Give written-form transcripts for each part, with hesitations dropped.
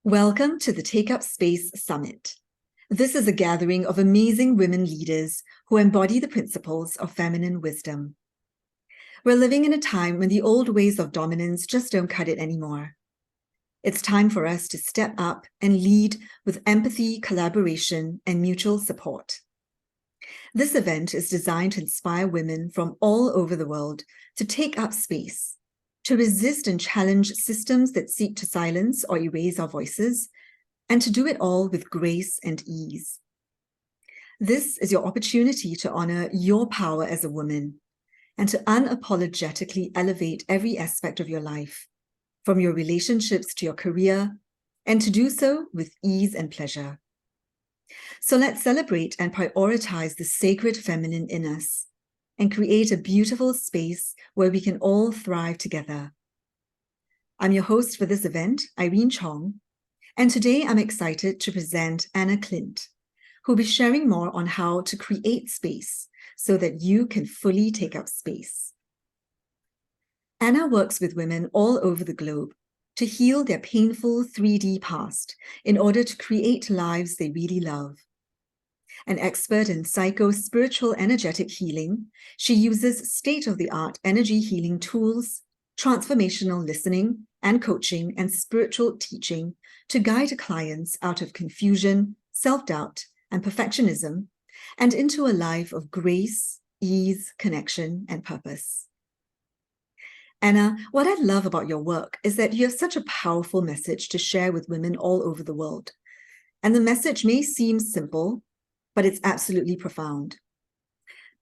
Welcome to the Take Up Space Summit. This is a gathering of amazing women leaders who embody the principles of feminine wisdom. We're living in a time when the old ways of dominance just don't cut it anymore. It's time for us to step up and lead with empathy, collaboration, and mutual support. This event is designed to inspire women from all over the world to take up space, to resist and challenge systems that seek to silence or erase our voices, and to do it all with grace and ease. This is your opportunity to honor your power as a woman and to unapologetically elevate every aspect of your life, from your relationships to your career, and to do so with ease and pleasure. So let's celebrate and prioritize the sacred feminine in us and create a beautiful space where we can all thrive together. I'm your host for this event, Irene Chong, and today I'm excited to present Anna Clint, who will be sharing more on how to create space so that you can fully take up space. Anna works with women all over the globe to heal their painful 3D past in order to create lives they really love. An expert in psycho-spiritual energetic healing, she uses state-of-the-art energy healing tools, transformational listening and coaching, and spiritual teaching to guide clients out of confusion, self-doubt, and perfectionism, and into a life of grace, ease, connection, and purpose. Anna, what I love about your work is that you have such a powerful message to share with women all over the world. And the message may seem simple, but it's absolutely profound.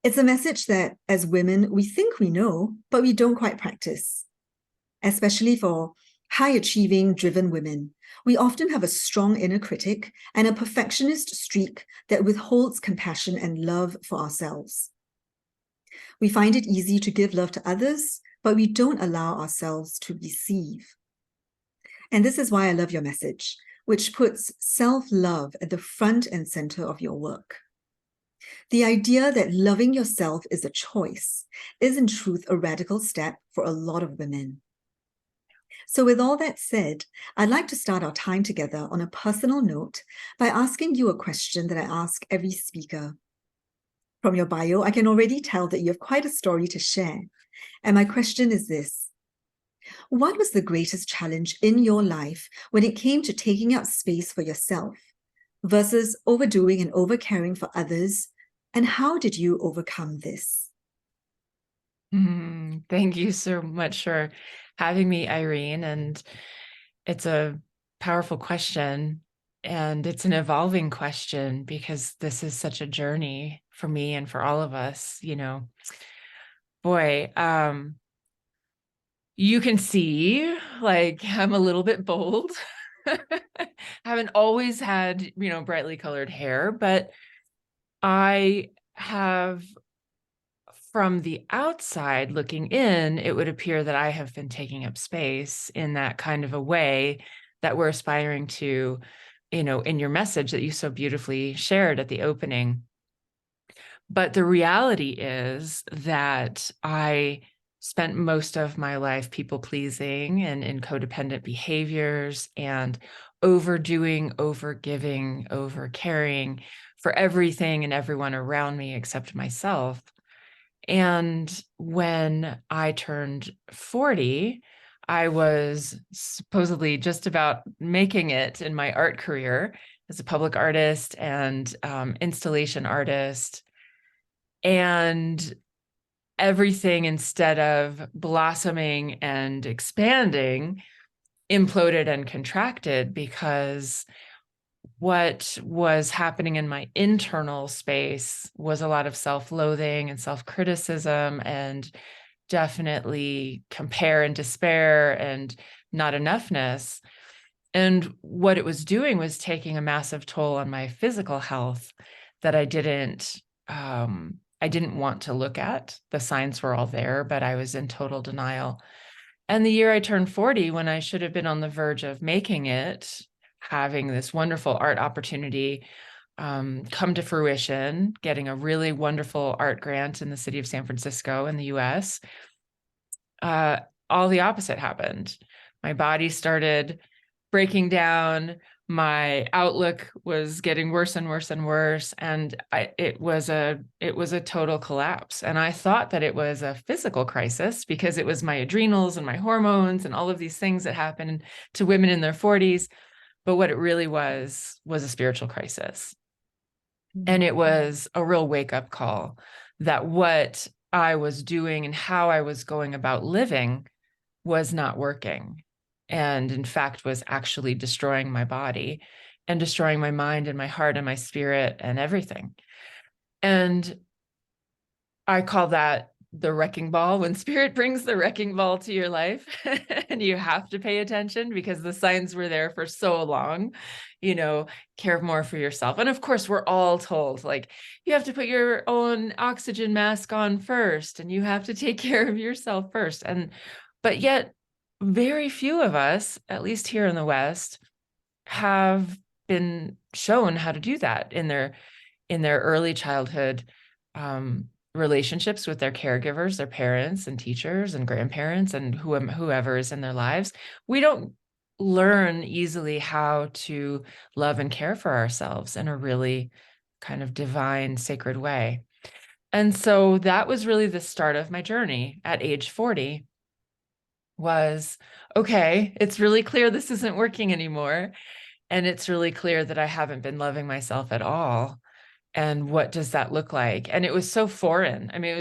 It's a message that, as women, we think we know, but we don't quite practice. Especially for high-achieving, driven women, we often have a strong inner critic and a perfectionist streak that withholds compassion and love for ourselves. We find it easy to give love to others, but we don't allow ourselves to receive. And this is why I love your message, which puts self-love at the front and center of your work. The idea that loving yourself is a choice is in truth a radical step for a lot of women. So with all that said, I'd like to start our time together on a personal note by asking you a question that I ask every speaker. From your bio, I can already tell that you have quite a story to share. And my question is this: what was the greatest challenge in your life when it came to taking up space for yourself versus overdoing and overcaring for others? And how did you overcome this? Thank you so much for having me, Irene. And it's a powerful question, and it's an evolving question because this is such a journey for me and for all of us. Boy, you can see, like, I'm a little bit bold. Haven't always had, brightly colored hair, but I have, from the outside looking in, it would appear that I have been taking up space in that kind of a way that we're aspiring to, in your message that you so beautifully shared at the opening. But the reality is that I spent most of my life people pleasing and in codependent behaviors and overdoing, overgiving, overcaring for everything and everyone around me except myself. And when I turned 40, I was supposedly just about making it in my art career as a public artist and installation artist. And everything, instead of blossoming and expanding, imploded and contracted because what was happening in my internal space was a lot of self-loathing and self-criticism and definitely compare and despair and not enoughness. And what it was doing was taking a massive toll on my physical health that I didn't want to look at. The signs were all there, but I was in total denial. And the year I turned 40, when I should have been on the verge of making it, having this wonderful art opportunity come to fruition, getting a really wonderful art grant in the city of San Francisco in the US, all the opposite happened. My body started breaking down. My outlook was getting worse and worse and worse. And it was a total collapse. And I thought that it was a physical crisis because it was my adrenals and my hormones and all of these things that happen to women in their 40s. But what it really was a spiritual crisis. And it was a real wake-up call that what I was doing and how I was going about living was not working. And in fact, was actually destroying my body and destroying my mind and my heart and my spirit and everything. And I call that the wrecking ball, when spirit brings the wrecking ball to your life. And you have to pay attention because the signs were there for so long, care more for yourself. And of course, we're all told, like, you have to put your own oxygen mask on first, and you have to take care of yourself first. But yet very few of us, at least here in the West, have been shown how to do that in their early childhood relationships with their caregivers, their parents and teachers and grandparents and whoever is in their lives. We don't learn easily how to love and care for ourselves in a really kind of divine, sacred way. And so that was really the start of my journey at age 40. Was, okay, it's really clear this isn't working anymore. And it's really clear that I haven't been loving myself at all. And what does that look like? And it was so foreign. I mean, it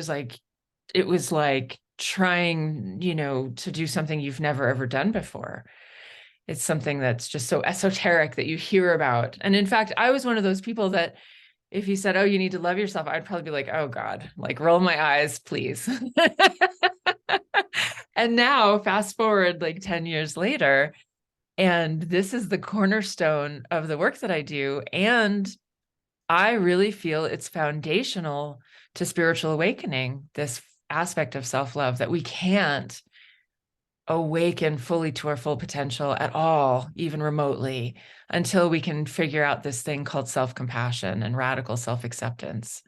was like trying, to do something you've never ever done before. It's something that's just so esoteric that you hear about. And in fact, I was one of those people that if you said, oh, you need to love yourself, I'd probably be like, oh God, like roll my eyes, please. And now fast forward like 10 years later, and this is the cornerstone of the work that I do. And I really feel it's foundational to spiritual awakening, this aspect of self-love, that we can't awaken fully to our full potential at all, even remotely, until we can figure out this thing called self-compassion and radical self-acceptance.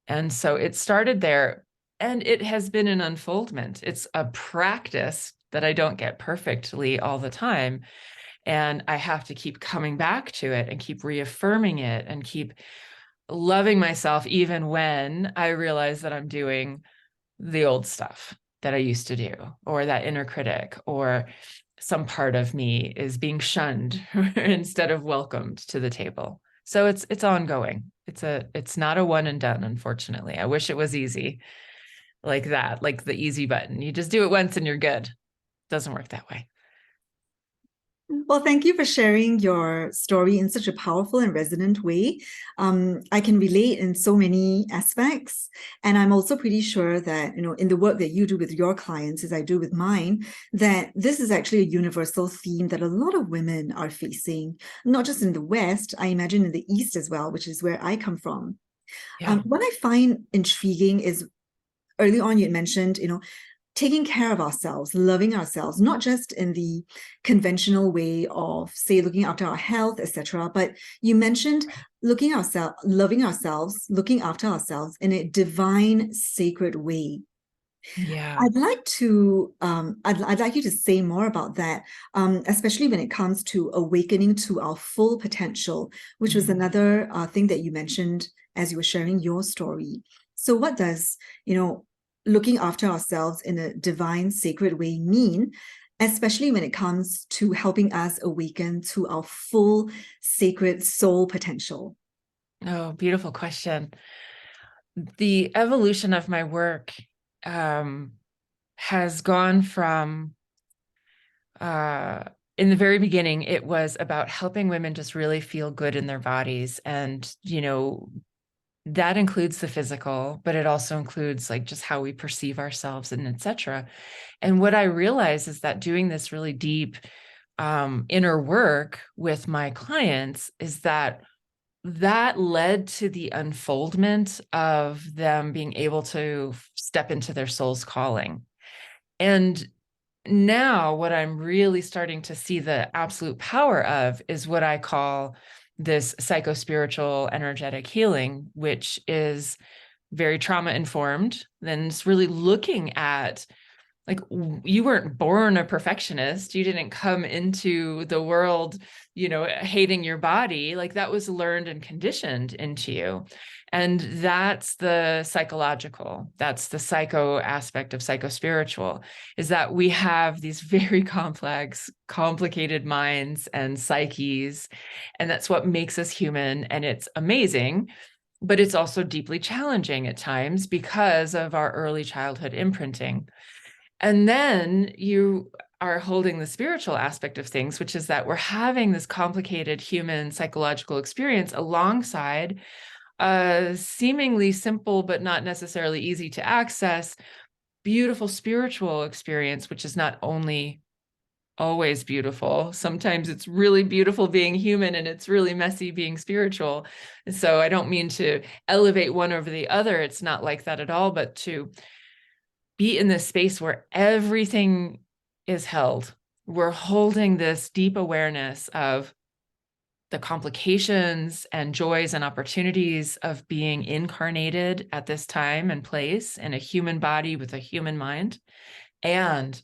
And so it started there, and it has been an unfoldment. It's a practice that I don't get perfectly all the time. And I have to keep coming back to it and keep reaffirming it and keep loving myself, even when I realize that I'm doing the old stuff that I used to do, or that inner critic, or some part of me is being shunned instead of welcomed to the table. So it's ongoing. It's not a one and done, unfortunately. I wish it was easy like that, like the easy button. You just do it once and you're good. It doesn't work that way. Well, thank you for sharing your story in such a powerful and resonant way. I can relate in so many aspects. And I'm also pretty sure that, in the work that you do with your clients, as I do with mine, that this is actually a universal theme that a lot of women are facing, not just in the West, I imagine in the East as well, which is where I come from. Yeah. What I find intriguing is early on you mentioned, taking care of ourselves, loving ourselves, not just in the conventional way of, say, looking after our health, etc. But you mentioned loving ourselves, looking after ourselves in a divine, sacred way. Yeah. I'd like to, I'd like you to say more about that, especially when it comes to awakening to our full potential, which was another thing that you mentioned as you were sharing your story. So what does, looking after ourselves in a divine, sacred way mean, especially when it comes to helping us awaken to our full, sacred soul potential? Oh, beautiful question. The evolution of my work has gone from, in the very beginning, it was about helping women just really feel good in their bodies. And, that includes the physical, but it also includes like just how we perceive ourselves and etc. And what I realized is that doing this really deep inner work with my clients is that led to the unfoldment of them being able to step into their soul's calling. And now what I'm really starting to see the absolute power of is what I call this psychospiritual energetic healing, which is very trauma informed. Then it's really looking at Like, you weren't born a perfectionist. You didn't come into the world, hating your body. Like, that was learned and conditioned into you. And that's the psychological, that's the psycho aspect of psychospiritual, is that we have these very complex, complicated minds and psyches. And that's what makes us human. And it's amazing, but it's also deeply challenging at times because of our early childhood imprinting. And then you are holding the spiritual aspect of things, which is that we're having this complicated human psychological experience alongside a seemingly simple, but not necessarily easy to access, beautiful spiritual experience, which is not only always beautiful. Sometimes it's really beautiful being human and it's really messy being spiritual. And so I don't mean to elevate one over the other. It's not like that at all, but to be in this space where everything is held. We're holding this deep awareness of the complications and joys and opportunities of being incarnated at this time and place in a human body with a human mind. And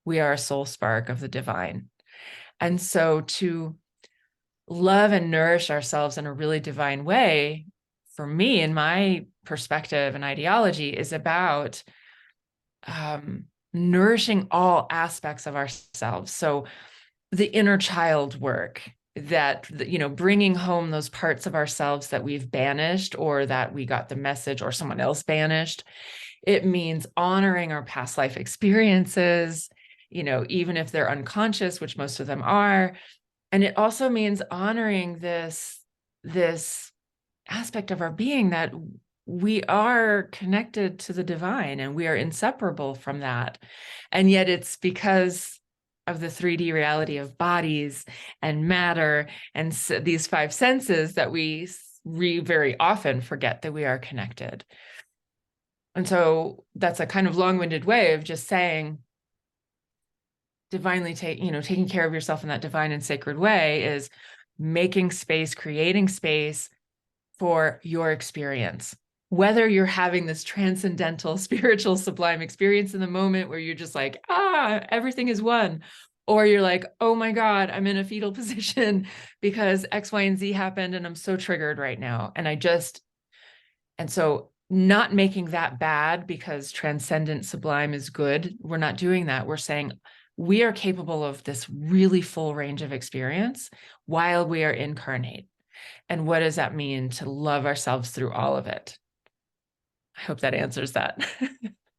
we are a soul spark of the divine. And so to love and nourish ourselves in a really divine way, for me, in my perspective and ideology, is about nourishing all aspects of ourselves. So the inner child work, that, bringing home those parts of ourselves that we've banished, or that we got the message or someone else banished. It means honoring our past life experiences, even if they're unconscious, which most of them are. And it also means honoring this aspect of our being, that we are connected to the divine and we are inseparable from that. And yet it's because of the 3D reality of bodies and matter and these five senses that we very often forget that we are connected. And so that's a kind of long-winded way of just saying, divinely taking care of yourself in that divine and sacred way is making space, creating space for your experience. Whether you're having this transcendental, spiritual, sublime experience in the moment where you're just like, everything is one, or you're like, oh my God, I'm in a fetal position because X, Y, and Z happened and I'm so triggered right now. And so not making that bad because transcendent, sublime is good. We're not doing that. We're saying we are capable of this really full range of experience while we are incarnate. And what does that mean to love ourselves through all of it? I hope that answers that.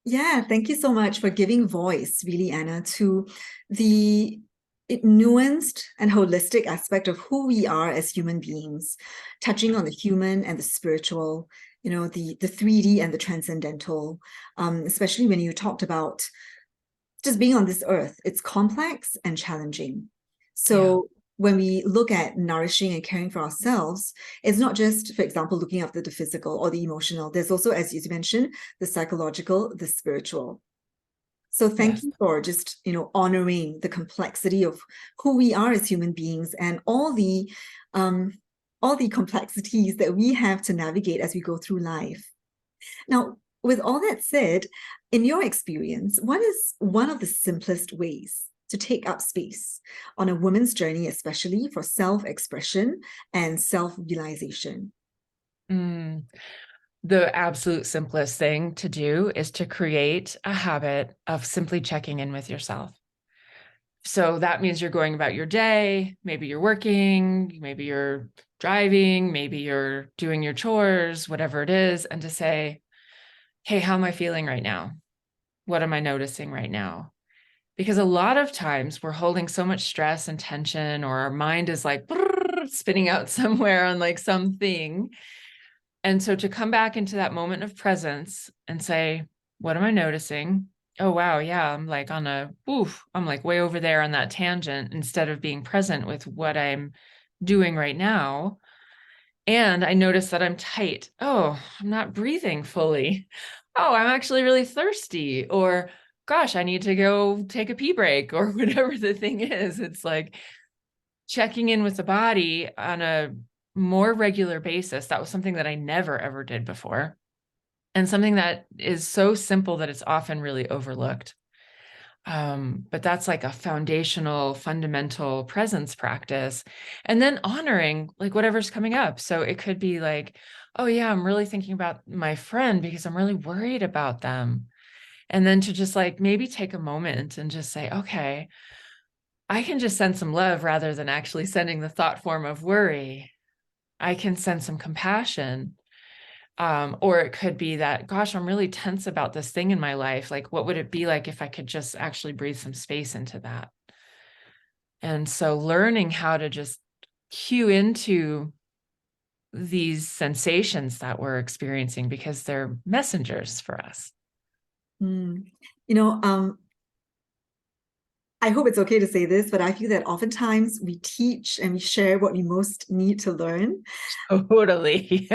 Yeah, thank you so much for giving voice, really, Anna, to the nuanced and holistic aspect of who we are as human beings, touching on the human and the spiritual, the 3D and the transcendental, especially when you talked about just being on this earth. It's complex and challenging. So when we look at nourishing and caring for ourselves, it's not just, for example, looking after the physical or the emotional. There's also, as you mentioned, the psychological, the spiritual. So thank you for just, honoring the complexity of who we are as human beings and all the complexities that we have to navigate as we go through life. Now, with all that said, in your experience, what is one of the simplest ways to take up space on a woman's journey, especially for self-expression and self-realization? The absolute simplest thing to do is to create a habit of simply checking in with yourself. So that means you're going about your day. Maybe you're working, maybe you're driving, maybe you're doing your chores, whatever it is, and to say, hey, how am I feeling right now? What am I noticing right now? Because a lot of times we're holding so much stress and tension, or our mind is like spinning out somewhere on like something. And so to come back into that moment of presence and say, what am I noticing? Oh, wow. Yeah. I'm like I'm like way over there on that tangent, instead of being present with what I'm doing right now. And I notice that I'm tight. Oh, I'm not breathing fully. Oh, I'm actually really thirsty. Or, gosh, I need to go take a pee break, or whatever the thing is. It's like checking in with the body on a more regular basis. That was something that I never, ever did before. And something that is so simple that it's often really overlooked. But that's like a foundational, fundamental presence practice. And then honoring like whatever's coming up. So it could be like, oh yeah, I'm really thinking about my friend because I'm really worried about them. And then to just like maybe take a moment and just say, okay, I can just send some love rather than actually sending the thought form of worry. I can send some compassion. Or it could be that, gosh, I'm really tense about this thing in my life. Like, what would it be like if I could just actually breathe some space into that? And so learning how to just cue into these sensations that we're experiencing because they're messengers for us. Mm. You know, I hope it's okay to say this, but I feel that oftentimes we teach and we share what we most need to learn. Totally.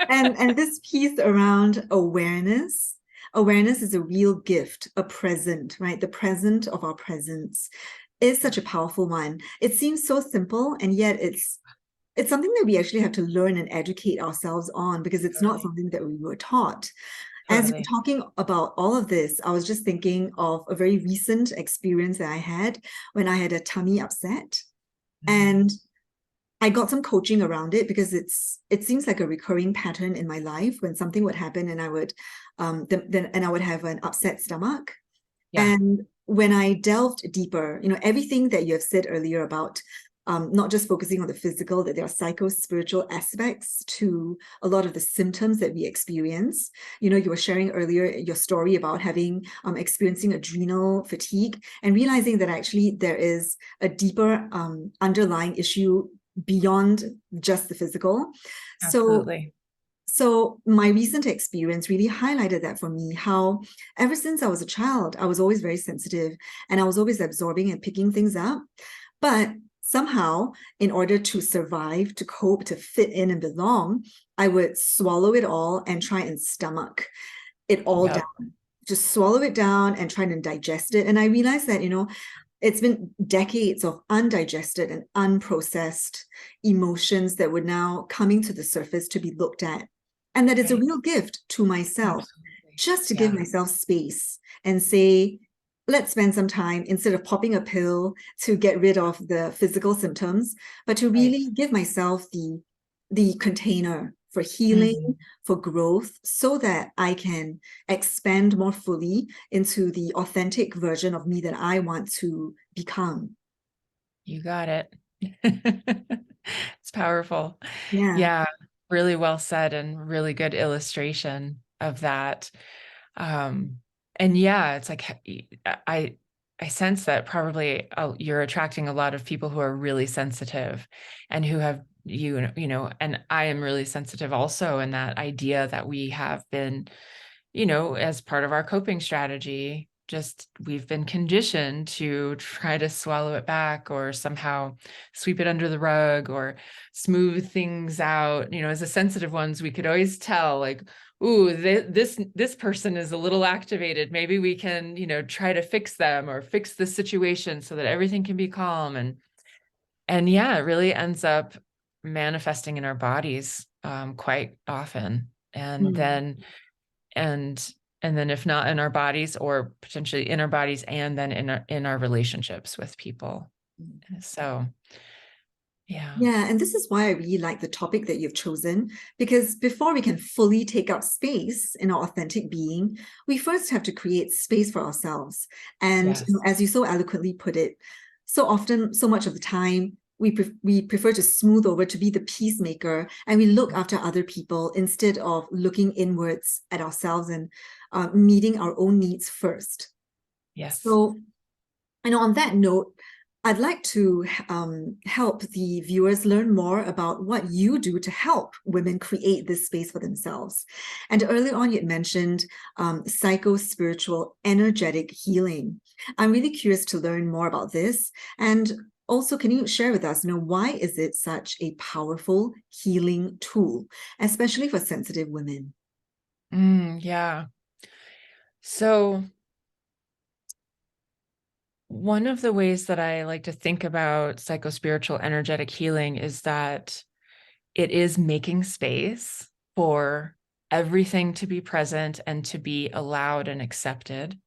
And this piece around awareness, awareness is a real gift, a present, right? The present of our presence is such a powerful one. It seems so simple, and yet it's something that we actually have to learn and educate ourselves on because it's not Totally. something that we were taught. As you were Totally. talking about all of this, I was just thinking of a very recent experience that I had when I had a tummy upset. Mhm. And I got some coaching around it because it seems like a recurring pattern in my life when something would happen and I would then I would have an upset stomach. Yeah, And when I delved deeper, everything that you have said earlier about not just focusing on the physical, that there are psycho-spiritual aspects to a lot of the symptoms that we experience. You were sharing earlier your story about having experiencing adrenal fatigue and realizing that actually there is a deeper underlying issue beyond just the physical. So absolutely. so my recent experience really highlighted that for me, how ever since I was a child, I was always very sensitive and I was always absorbing and picking things up. But somehow, in order to survive, to cope, to fit in and belong, I would swallow it all and try and stomach it all Yep. down. Just swallow it down and try and digest it. And I realized that, it's been decades of undigested and unprocessed emotions that were now coming to the surface to be looked at. And that it's a Right. real gift to myself Absolutely. just to give Yeah. myself space and say, let's spend some time instead of popping a pill to get rid of the physical symptoms, but to Right. really give myself the container for healing, Mhm. for growth, so that I can expand more fully into the authentic version of me that I want to become. You got it. It's powerful. Yeah. Yeah, really well said and really good illustration of that. Um, and yeah, it's like I sense that probably you're attracting a lot of people who are really sensitive and who have and I am really sensitive also in that idea that we have been, as part of our coping strategy, just we've been conditioned to try to swallow it back or somehow sweep it under the rug or smooth things out. As a sensitive ones, we could always tell like, ooh, this person is a little activated. Maybe we can, try to fix them or fix the situation so that everything can be calm. And yeah, it really ends up manifesting in our bodies quite often. And Mm. then and and then if not in our bodies or potentially in our bodies and then in our relationships with people. So yeah. Yeah, and this is why I really like the topic that you've chosen, because before we can fully take up space in our authentic being, we first have to create space for ourselves. And Yes. as you so eloquently put it, so often, so much of the time, we prefer to smooth over to be the peacemaker, and we look after other people instead of looking inwards at ourselves and meeting our own needs first. Yes. So, on that note, I'd like to help the viewers learn more about what you do to help women create this space for themselves. And earlier on, you had mentioned psycho-spiritual energetic healing. I'm really curious to learn more about this. And also, can you share with us, why is it such a powerful healing tool, especially for sensitive women? Yeah. So one of the ways that I like to think about psychospiritual energetic healing is that it is making space for everything to be present and to be allowed and accepted.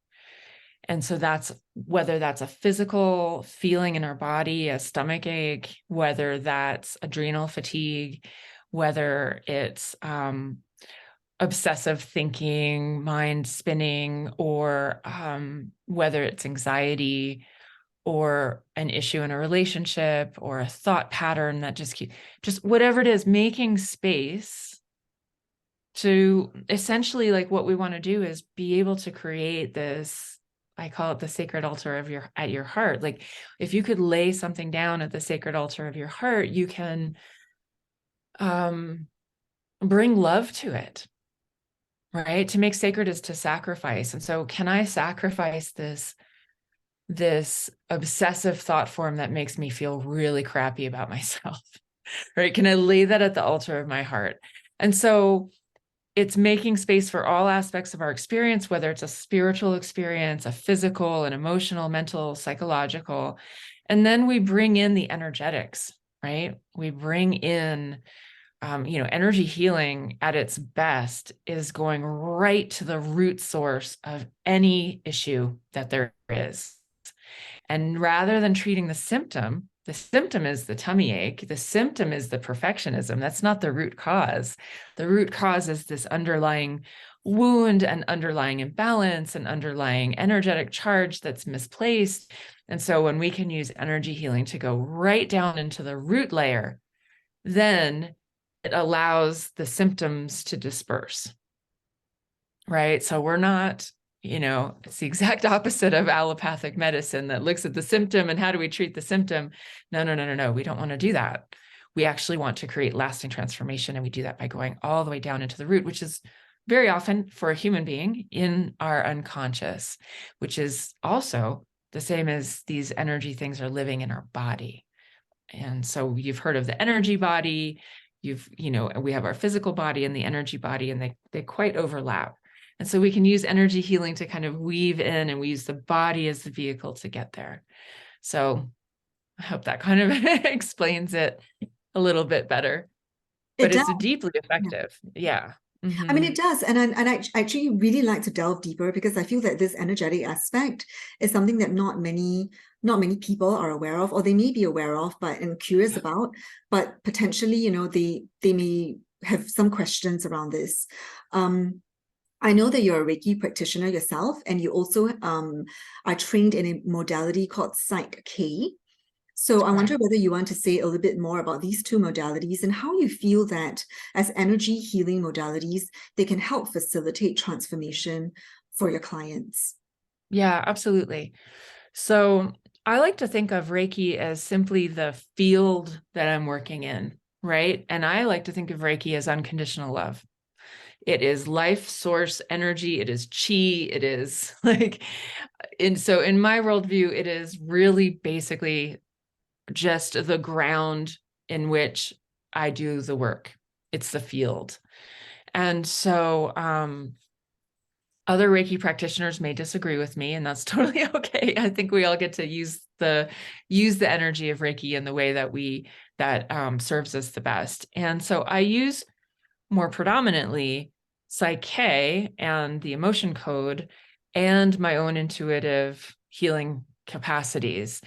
And so that's whether that's a physical feeling in our body, a stomach ache, whether that's adrenal fatigue, whether it's obsessive thinking, mind spinning, or whether it's anxiety or an issue in a relationship or a thought pattern that just whatever it is, making space to essentially, like, what we want to do is be able to create this, I call it the sacred altar of at your heart. Like, if you could lay something down at the sacred altar of your heart, you can bring love to it, right? To make sacred is to sacrifice. And so can I sacrifice this obsessive thought form that makes me feel really crappy about myself, right? Can I lay that at the altar of my heart? And so it's making space for all aspects of our experience, whether it's a spiritual experience, a physical, an emotional, mental, psychological. And then we bring in the energetics, right? We bring in, energy healing at its best is going right to the root source of any issue that there is. And rather than treating the symptom is the tummy ache. The symptom is the perfectionism. That's not the root cause. The root cause is this underlying wound and underlying imbalance and underlying energetic charge that's misplaced. And so when we can use energy healing to go right down into the root layer, then it allows the symptoms to disperse, right? So we're not, it's the exact opposite of allopathic medicine that looks at the symptom and how do we treat the symptom? No. We don't want to do that. We actually want to create lasting transformation. And we do that by going all the way down into the root, which is very often for a human being in our unconscious, which is also the same as these energy things are living in our body. And so you've heard of the energy body, we have our physical body and the energy body, and they quite overlap. And so we can use energy healing to kind of weave in, and we use the body as the vehicle to get there. So I hope that kind of explains it a little bit better, It but does. it's deeply Yeah. effective. Yeah. I mean, Mm-hmm. it does. And I actually really like to delve deeper because I feel that this energetic aspect is something that not many people are aware of, or they may be aware of, but and curious about, but potentially, they may have some questions around this. I know that you're a Reiki practitioner yourself, and you also are trained in a modality called Psych K. So I wonder Correct. whether you want to say a little bit more about these two modalities and how you feel that as energy healing modalities, they can help facilitate transformation for your clients. Yeah, absolutely. So I like to think of Reiki as simply the field that I'm working in, right? And I like to think of Reiki as unconditional love. It is life source energy. It is chi. It is like, and so in my worldview, it is really basically just the ground in which I do the work. It's the field. And so other Reiki practitioners may disagree with me, and that's totally okay. I think we all get to use the energy of Reiki in the way that serves us the best. And so I use more predominantly Psyche and the emotion code and my own intuitive healing capacities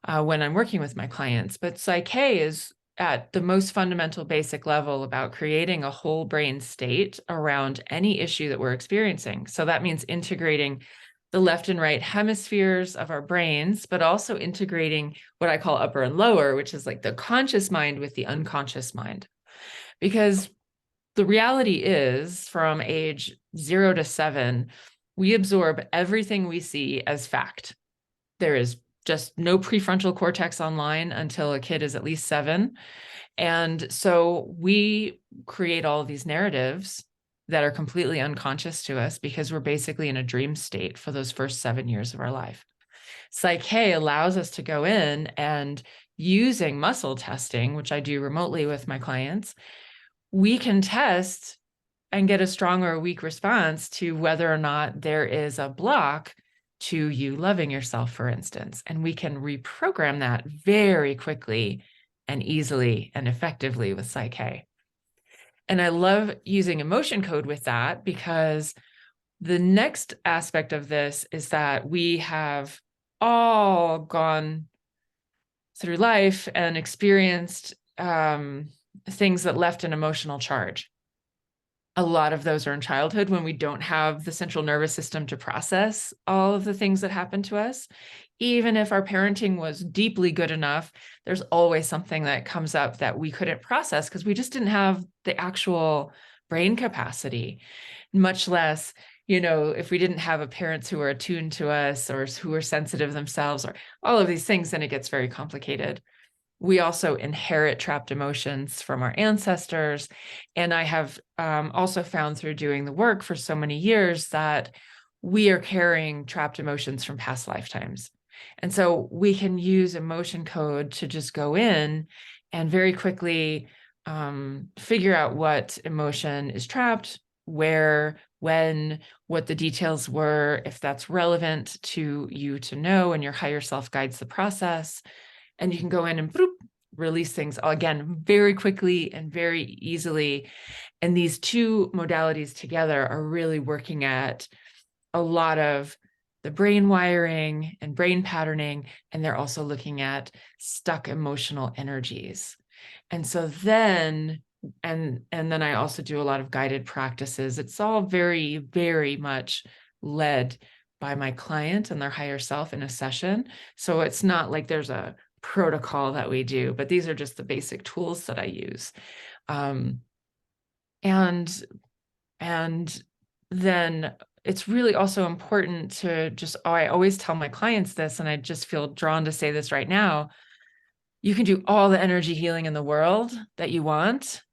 when I'm working with my clients. But Psyche is at the most fundamental basic level about creating a whole brain state around any issue that we're experiencing. So that means integrating the left and right hemispheres of our brains, but also integrating what I call upper and lower, which is like the conscious mind with the unconscious mind. Because the reality is, from age 0 to 7, we absorb everything we see as fact. There is just no prefrontal cortex online until a kid is at least 7. And so we create all of these narratives that are completely unconscious to us because we're basically in a dream state for those first 7 years of our life. Psyche allows us to go in and, using muscle testing, which I do remotely with my clients, we can test and get a strong or a weak response to whether or not there is a block to you loving yourself, for instance. And we can reprogram that very quickly and easily and effectively with Psyche. And I love using emotion code with that because The next aspect of this is that we have all gone through life and experienced things that left an emotional charge. A lot of those are in childhood when we don't have the central nervous system to process all of the things that happen to us. Even if our parenting was deeply good enough, there's always something that comes up that we couldn't process because we just didn't have the actual brain capacity, much less, if we didn't have parents who were attuned to us or who were sensitive themselves or all of these things, then it gets very complicated. We also inherit trapped emotions from our ancestors. And I have also found through doing the work for so many years that we are carrying trapped emotions from past lifetimes. And so we can use emotion code to just go in and very quickly figure out what emotion is trapped, where, when, what the details were, if that's relevant to you to know, and your higher self guides the process. And you can go in and boop, release things again very quickly and very easily. And these two modalities together are really working at a lot of the brain wiring and brain patterning. And they're also looking at stuck emotional energies. And so then, and then I also do a lot of guided practices. It's all very, very much led by my client and their higher self in a session. So it's not like there's a protocol that we do, but these are just the basic tools that I use. And then it's really also important to just, I always tell my clients this, and I just feel drawn to say this right now. You can do all the energy healing in the world that you want.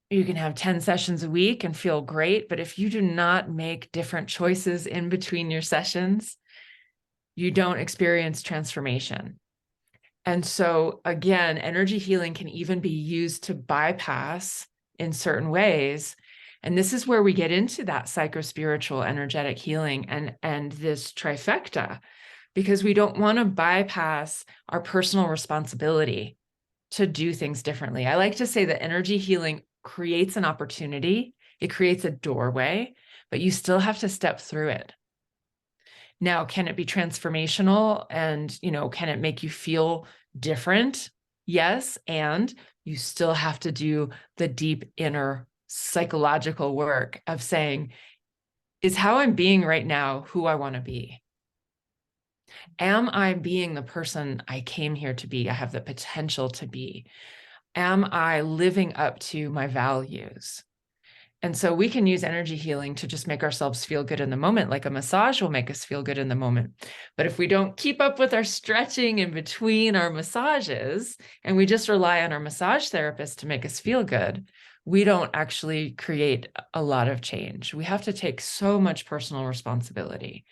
You can have 10 sessions a week and feel great, but if you do not make different choices in between your sessions, you don't experience transformation. And so again, energy healing can even be used to bypass in certain ways. And this is where we get into that psycho-spiritual energetic healing and this trifecta, because we don't want to bypass our personal responsibility to do things differently. I like to say that energy healing creates an opportunity, it creates a doorway, but you still have to step through it. Now, can it be transformational and, can it make you feel different? Yes. And you still have to do the deep inner psychological work of saying, is how I'm being right now who I want to be? Am I being the person I came here to be? I have the potential to be. Am I living up to my values? And so we can use energy healing to just make ourselves feel good in the moment, like a massage will make us feel good in the moment. But if we don't keep up with our stretching in between our massages, and we just rely on our massage therapist to make us feel good, we don't actually create a lot of change. We have to take so much personal responsibility.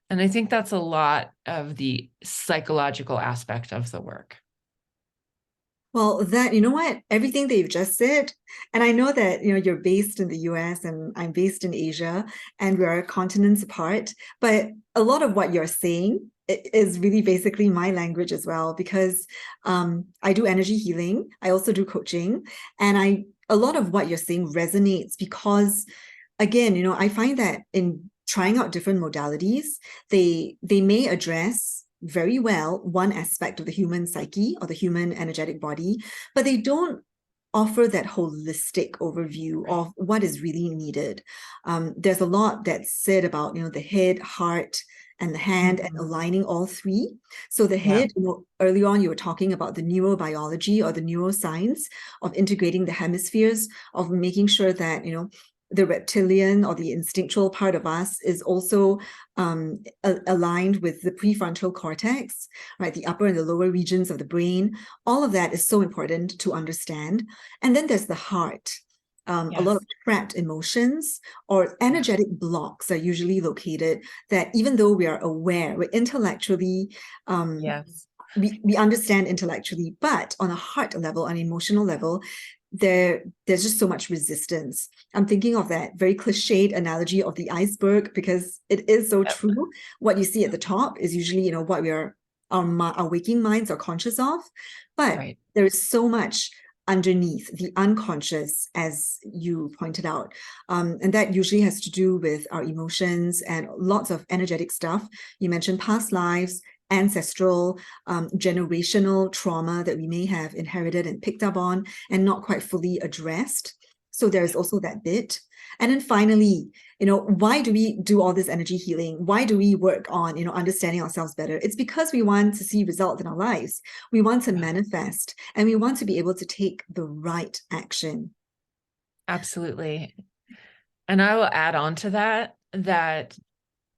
And I think that's a lot of the psychological aspect of the work. Well, you know what? Everything that you've just said, and I know that, you're based in the US and I'm based in Asia, and we're continents apart, but a lot of what you're saying is really basically my language as well, because I do energy healing. I also do coaching, and a lot of what you're saying resonates because, again, I find that in trying out different modalities, they may address very well one aspect of the human psyche or the human energetic body, but they don't offer that holistic overview of what is really needed. There's a lot that's said about, the head, heart, and the hand, and aligning all three. So the head, early on you were talking about the neurobiology or the neuroscience of integrating the hemispheres, of making sure that, the reptilian or the instinctual part of us is also aligned with the prefrontal cortex, right? The upper and the lower regions of the brain. All of that is so important to understand. And then there's the heart. A lot of trapped emotions or energetic blocks are usually located that, even though we are aware, we're intellectually, we understand intellectually, but on a heart level, on an emotional level, there's just so much resistance. I'm thinking of that very cliched analogy of the iceberg, because it is so true. What you see at the top is usually, what our waking minds are conscious of, but there is so much underneath, the unconscious, as you pointed out. And that usually has to do with our emotions and lots of energetic stuff. You mentioned past lives, ancestral, generational trauma that we may have inherited and picked up on and not quite fully addressed. So there's also that bit. And then finally, why do we do all this energy healing? Why do we work on, understanding ourselves better? It's because we want to see results in our lives. We want to manifest, and we want to be able to take the right action. Absolutely. And I will add on to that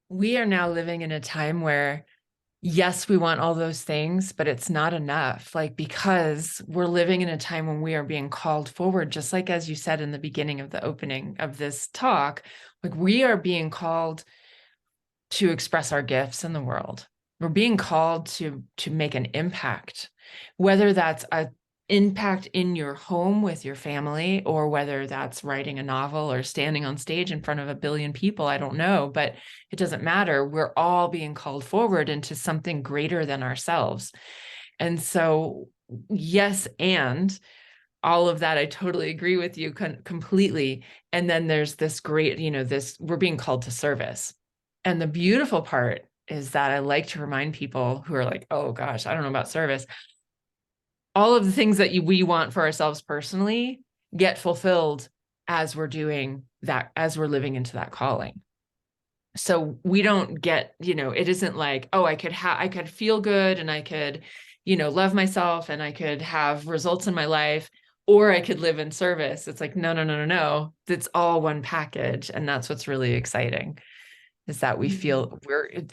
we are now living in a time where, yes, we want all those things, but it's not enough. Like, because we're living in a time when we are being called forward, just like as you said in the beginning of the opening of this talk, like we are being called to express our gifts in the world. We're being called to make an impact, whether that's a impact in your home with your family, or whether that's writing a novel or standing on stage in front of 1 billion people. I don't know, but it doesn't matter. We're all being called forward into something greater than ourselves. And so, yes, and all of that, I totally agree with you completely. And then there's this great, we're being called to service. And the beautiful part is that I like to remind people who are like, oh gosh, I don't know about service. All of the things that we want for ourselves personally get fulfilled as we're doing that, as we're living into that calling. So we don't get, it isn't like, oh, I could feel good and I could, love myself and I could have results in my life, or I could live in service. It's like, no. It's all one package. And that's what's really exciting, is that we feel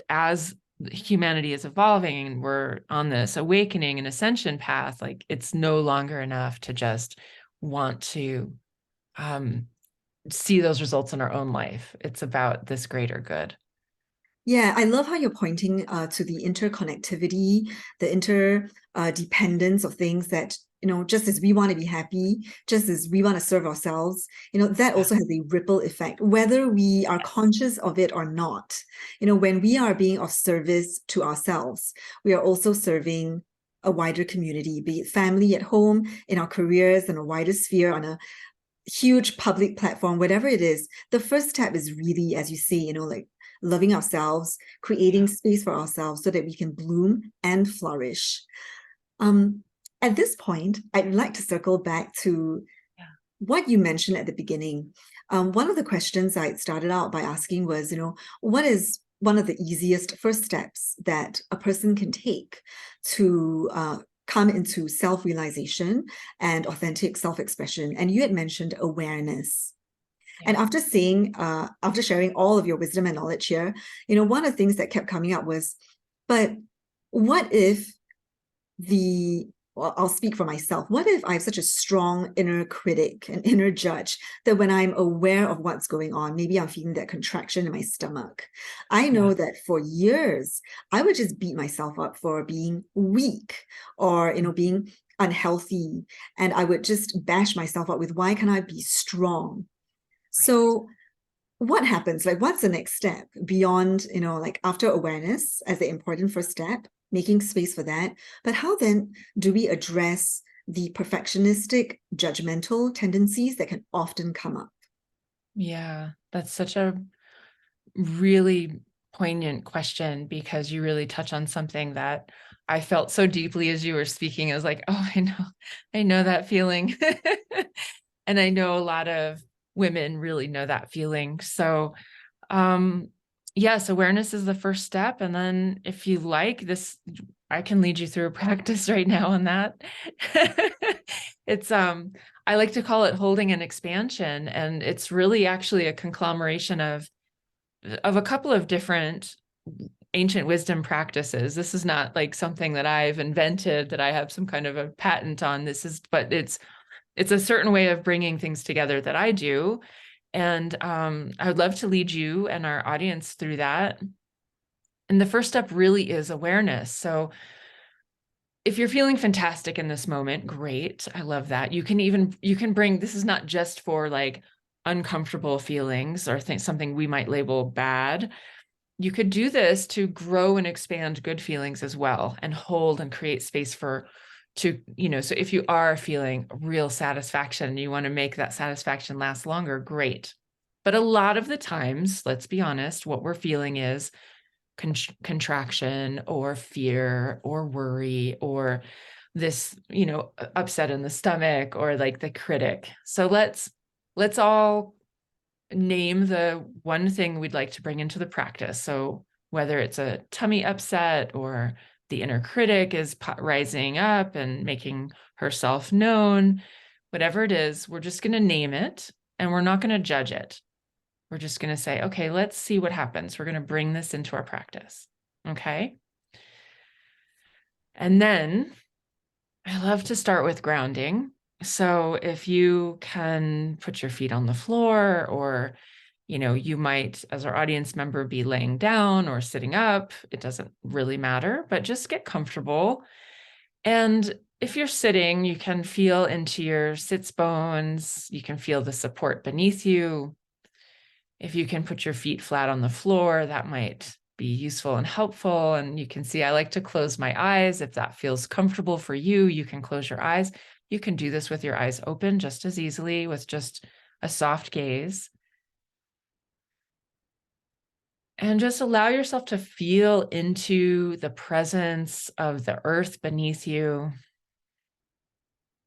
as humanity is evolving and we're on this awakening and ascension path, like it's no longer enough to just want to see those results in our own life. It's about this greater good. Yeah, I love how you're pointing to the interconnectivity, the interdependence of things that, just as we want to be happy, just as we want to serve ourselves, that also has a ripple effect, whether we are conscious of it or not. When we are being of service to ourselves, we are also serving a wider community, be it family at home, in our careers, in a wider sphere, on a huge public platform, whatever it is. The first step is really, as you say, like loving ourselves, creating space for ourselves so that we can bloom and flourish. At this point, I'd like to circle back to what you mentioned at the beginning. One of the questions I started out by asking was, what is one of the easiest first steps that a person can take to come into self-realization and authentic self-expression? And you had mentioned awareness. And after sharing all of your wisdom and knowledge here, one of the things that kept coming up was, but what if I'll speak for myself. What if I have such a strong inner critic, an inner judge, that when I'm aware of what's going on, maybe I'm feeling that contraction in my stomach. I know that for years, I would just beat myself up for being weak or, being unhealthy. And I would just bash myself up with, why can't I be strong? So what happens? Like, what's the next step beyond, like after awareness as the important first step, making space for that? But how then do we address the perfectionistic, judgmental tendencies that can often come up? Yeah, that's such a really poignant question, because you really touch on something that I felt so deeply as you were speaking. I was like, oh, I know that feeling. And I know a lot of women really know that feeling. So, yes, awareness is the first step. And then if you like this, I can lead you through a practice right now on that. It's, I like to call it holding an expansion. And it's really actually a conglomeration of a couple of different ancient wisdom practices. This is not like something that I've invented, that I have some kind of a patent on. But it's a certain way of bringing things together that I do. And I would love to lead you and our audience through that. And the first step really is awareness. So if you're feeling fantastic in this moment, great. I love that. You can bring, this is not just for like uncomfortable feelings or something we might label bad. You could do this to grow and expand good feelings as well, and hold and create space for to, so if you are feeling real satisfaction and you want to make that satisfaction last longer, great. But a lot of the times, let's be honest, what we're feeling is contraction or fear or worry or this, upset in the stomach or like the critic. So let's all name the one thing we'd like to bring into the practice. So whether it's a tummy upset or the inner critic is rising up and making herself known, whatever it is, we're just going to name it and we're not going to judge it. We're just going to say, okay, let's see what happens. We're going to bring this into our practice. Okay. And then I love to start with grounding. So if you can put your feet on the floor, or, you might, as our audience member, be laying down or sitting up. It doesn't really matter, but just get comfortable. And if you're sitting, you can feel into your sits bones. You can feel the support beneath you. If you can put your feet flat on the floor, that might be useful and helpful. And you can see I like to close my eyes. If that feels comfortable for you, you can close your eyes. You can do this with your eyes open just as easily with just a soft gaze. And just allow yourself to feel into the presence of the earth beneath you.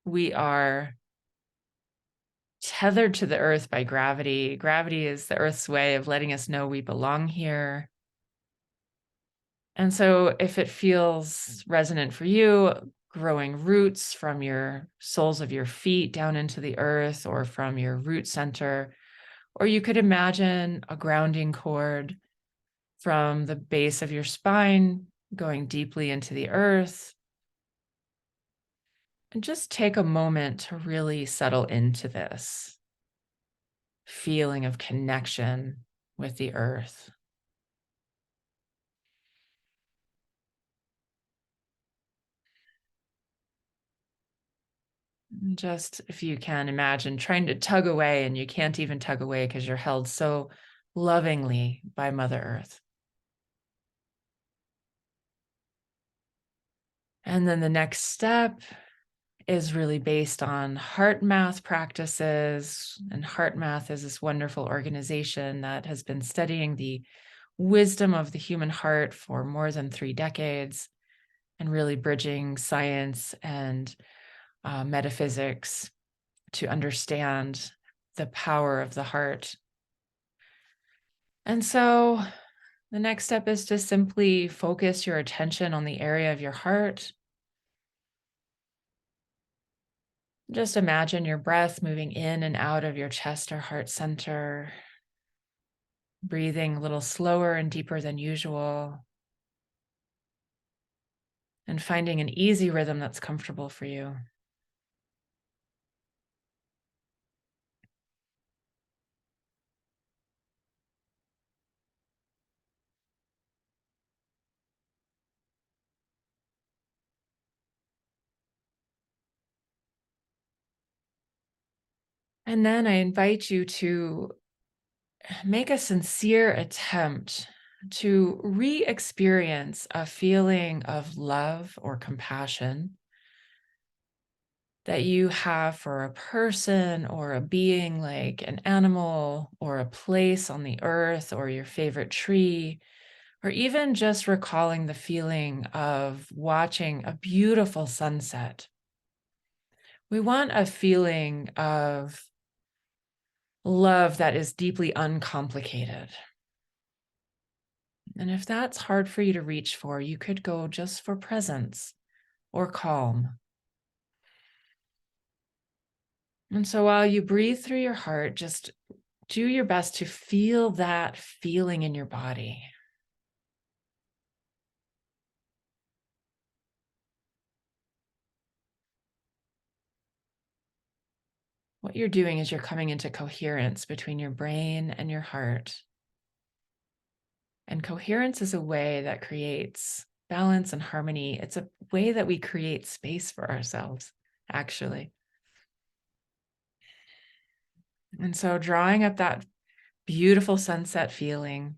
We are tethered to the earth by gravity. Gravity is the earth's way of letting us know we belong here. And so if it feels resonant for you, growing roots from your soles of your feet down into the earth or from your root center, or you could imagine a grounding cord from the base of your spine going deeply into the earth. And just take a moment to really settle into this feeling of connection with the earth. Just, if you can imagine trying to tug away and you can't even tug away because you're held so lovingly by Mother Earth. And then the next step is really based on heart math practices. And Heart Math is this wonderful organization that has been studying the wisdom of the human heart for more than 3 decades and really bridging science and metaphysics to understand the power of the heart. And so the next step is to simply focus your attention on the area of your heart. Just imagine your breath moving in and out of your chest or heart center, breathing a little slower and deeper than usual, and finding an easy rhythm that's comfortable for you. And then I invite you to make a sincere attempt to re-experience a feeling of love or compassion that you have for a person or a being, like an animal or a place on the earth or your favorite tree, or even just recalling the feeling of watching a beautiful sunset. We want a feeling of love that is deeply uncomplicated. And if that's hard for you to reach for, you could go just for presence or calm. And so while you breathe through your heart, just do your best to feel that feeling in your body. What you're doing is you're coming into coherence between your brain and your heart. And coherence is a way that creates balance and harmony. It's a way that we create space for ourselves, actually. And so drawing up that beautiful sunset feeling,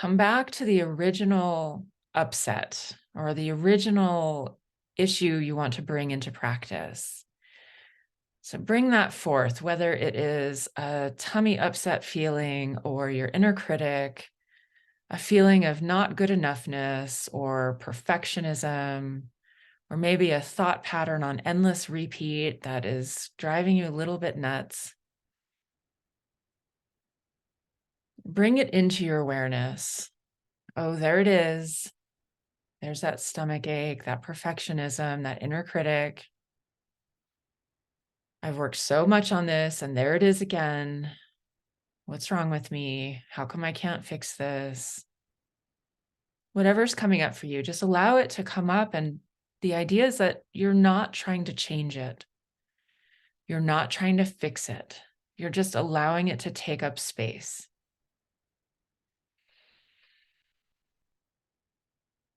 come back to the original upset or the original issue you want to bring into practice. So bring that forth, whether it is a tummy upset feeling or your inner critic, a feeling of not good enoughness or perfectionism, or maybe a thought pattern on endless repeat that is driving you a little bit nuts. Bring it into your awareness. Oh, there it is. There's that stomach ache, that perfectionism, that inner critic. I've worked so much on this, and there it is again. What's wrong with me? How come I can't fix this? Whatever's coming up for you, just allow it to come up. And the idea is that you're not trying to change it. You're not trying to fix it. You're just allowing it to take up space.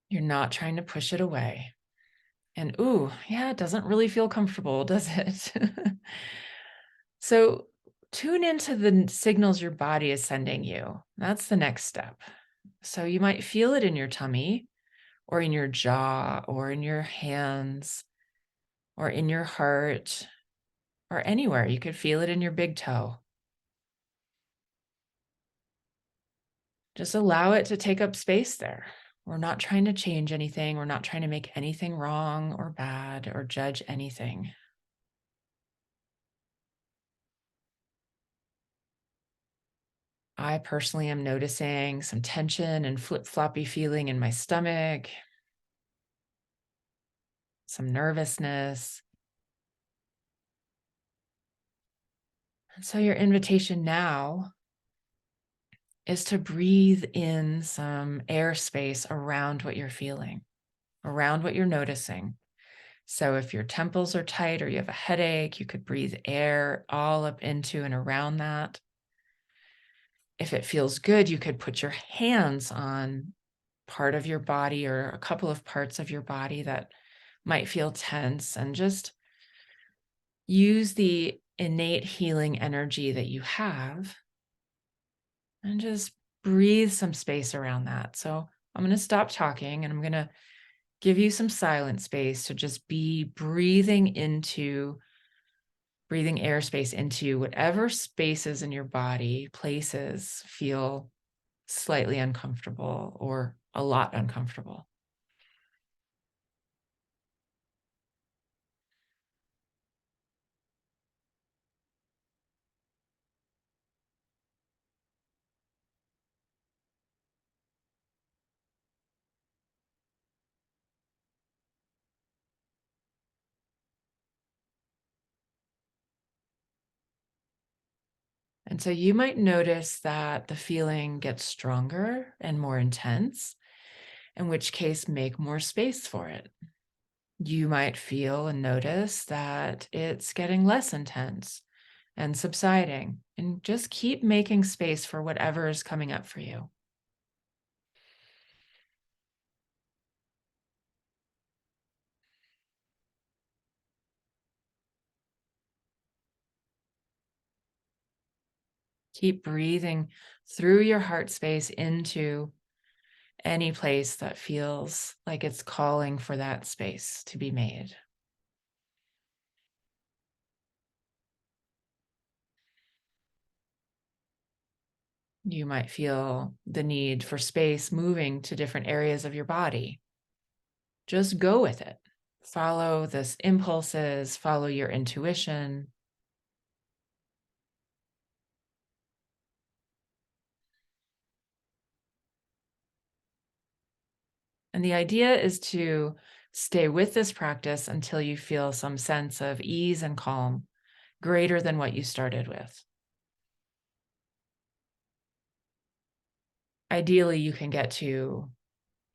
You're not trying to push it away. And ooh, yeah, it doesn't really feel comfortable, does it? So tune into the signals your body is sending you. That's the next step. So you might feel it in your tummy or in your jaw or in your hands or in your heart or anywhere. You could feel it in your big toe. Just allow it to take up space there. We're not trying to change anything. We're not trying to make anything wrong or bad or judge anything. I personally am noticing some tension and flip-floppy feeling in my stomach, some nervousness. And so your invitation now is to breathe in some airspace around what you're feeling, around what you're noticing. So if your temples are tight or you have a headache, you could breathe air all up into and around that. If it feels good, you could put your hands on part of your body or a couple of parts of your body that might feel tense, and just use the innate healing energy that you have and just breathe some space around that. So I'm going to stop talking and I'm going to give you some silent space to just be breathing airspace into whatever spaces in your body, places feel slightly uncomfortable or a lot uncomfortable. And so you might notice that the feeling gets stronger and more intense, in which case make more space for it. You might feel and notice that it's getting less intense and subsiding, and just keep making space for whatever is coming up for you. Keep breathing through your heart space into any place that feels like it's calling for that space to be made. You might feel the need for space moving to different areas of your body. Just go with it. Follow this impulses, follow your intuition. And the idea is to stay with this practice until you feel some sense of ease and calm greater than what you started with. Ideally, you can get to